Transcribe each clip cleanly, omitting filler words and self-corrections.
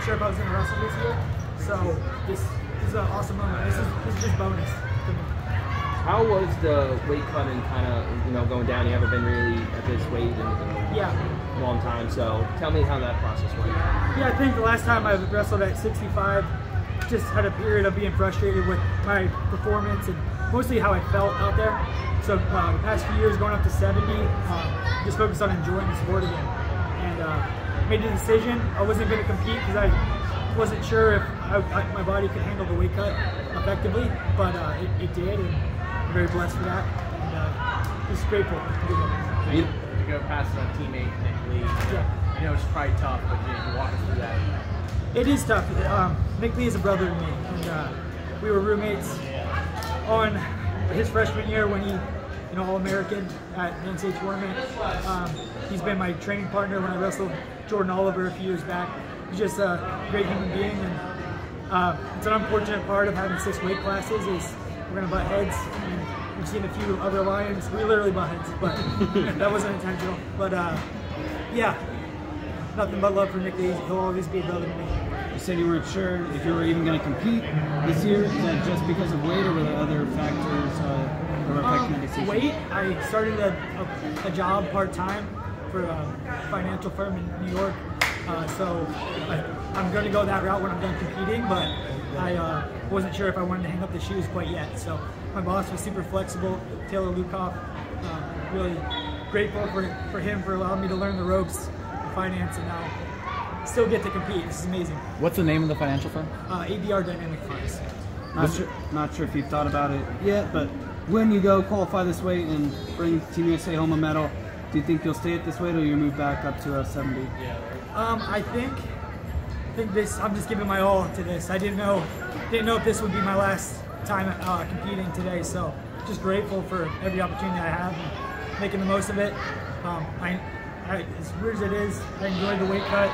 wasn't sure if I was going to wrestle this year. So this is an awesome moment. This is just bonus for me. How was the weight cutting kind of, going down? You haven't been really at this weight in a long time, so tell me how that process went. Yeah, I think the last time I wrestled at 65, just had a period of being frustrated with my performance and mostly how I felt out there. So the past few years going up to 70, just focused on enjoying the sport again. And made a decision. I wasn't going to compete because I wasn't sure if my body could handle the weight cut effectively, but it did, and I'm very blessed for that. And just grateful. To go past a teammate, Nick Lee, I know it's probably tough, but you walk us through that. It is tough. Nick Lee is a brother to me, and we were roommates on his freshman year when he, All-American at the NCAA tournament. He's been my training partner when I wrestled Jordan Oliver a few years back. He's just a great human being, and it's an unfortunate part of having 6 weight classes is we're going to butt heads. And we've seen a few other Lions. We literally butt heads, but that wasn't intentional. But yeah, nothing but love for Nick Lee. He'll always be a brother to me. You said you weren't sure if you were even going to compete this year. Is that just because of weight, or were there other factors that were affecting the decision? Weight. I started a job part-time for a financial firm in New York. So I'm going to go that route when I'm done competing, but I wasn't sure if I wanted to hang up the shoes quite yet. So my boss was super flexible, Taylor Lukoff. Really grateful for him for allowing me to learn the ropes of finance, and now still get to compete. This is amazing. What's the name of the financial firm? ABR Dynamic Funds. Not sure if you've thought about it yet, but when you go qualify this weight and bring Team USA home a medal, do you think you'll stay at this weight, or you move back up to a 70? I think this. I'm just giving my all to this. I didn't know if this would be my last time competing today. So just grateful for every opportunity I have and making the most of it. As weird as it is, I enjoyed the weight cut.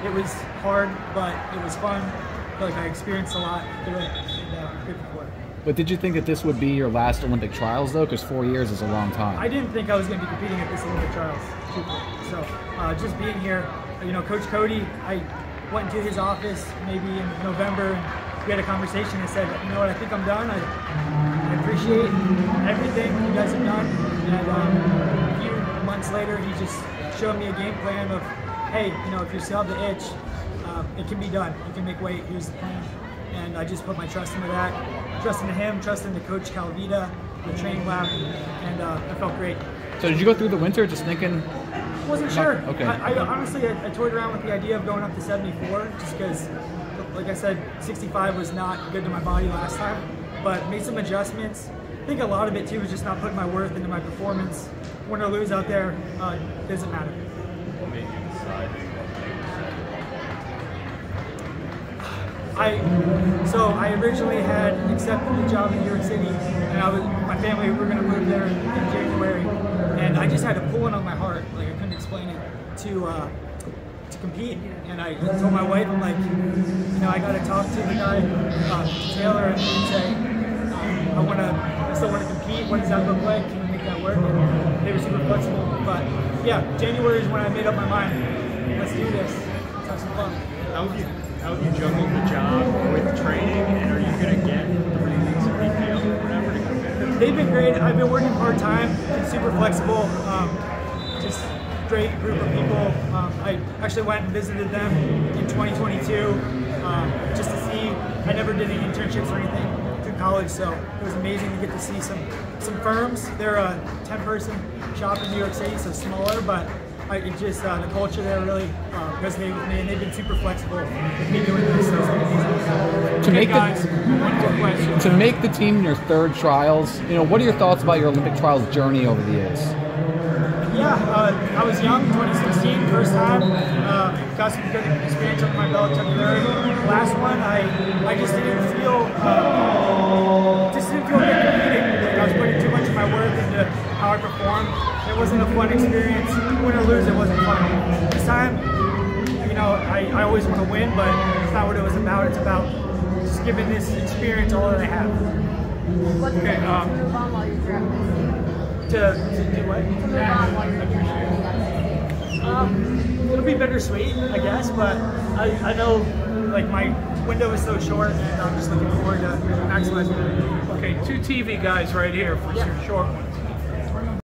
It was hard, but it was fun. I feel like I experienced a lot through it, and I'm grateful for it. But did you think that this would be your last Olympic trials, though? Because 4 years is a long time. I didn't think I was going to be competing at this Olympic trials, truthfully. So just being here, Coach Cody, I went into his office maybe in November, and we had a conversation and said, you know what, I think I'm done. I appreciate everything you guys have done. And a few months later, he just showed me a game plan of, hey, if you still have the itch, it can be done. You can make weight. Here's the plan. And I just put my trust into that, trust into him, trust into Coach Calvita, the training lab, and I felt great. So did you go through the winter just thinking? Wasn't sure. Okay. I honestly, I toyed around with the idea of going up to 74, just because, like I said, 65 was not good to my body last time, but made some adjustments. I think a lot of it too was just not putting my worth into my performance. Win or lose out there, doesn't matter. What made you decide to So I originally had accepted the job in New York City, and my family were going to move there in January, and I just had a pulling on my heart, like I couldn't explain it, to compete. And I told my wife, I'm like, I got to talk to the guy, Taylor, and say, I still want to compete. What does that look like? Can we make that work? And they were super flexible. But yeah, January is when I made up my mind. Let's do this. Let's have some fun. How have you juggled the job with training, and are you going to get 3 weeks of PTO or whatever to compete? They've been great. I've been working part-time, super flexible, just great group of people. I actually went and visited them in 2022 just to see. I never did any internships or anything through college, so it was amazing to get to see some firms. They're a 10-person shop in New York City, so smaller, but the culture there really resonated with me, and they've been super flexible with me doing this. So to make the team in your 3rd trials, what are your thoughts about your Olympic trials journey over the years? Yeah, I was young, 2016, first time. Got some good experience under my belt, took third. Last one, I just didn't feel good competing. Like I was putting too much of my work into how I performed. It wasn't a fun experience. Win or lose, it wasn't fun. This time, I always want to win, but it's not what it was about. It's about just giving this experience all that I have. What's the move on while you're drafting? To do what? To move on while you're drafting. It'll be bittersweet, I guess, but I know like my window is so short, and I'm just looking forward to maximizing it. Okay, 2 TV guys right here for your short ones.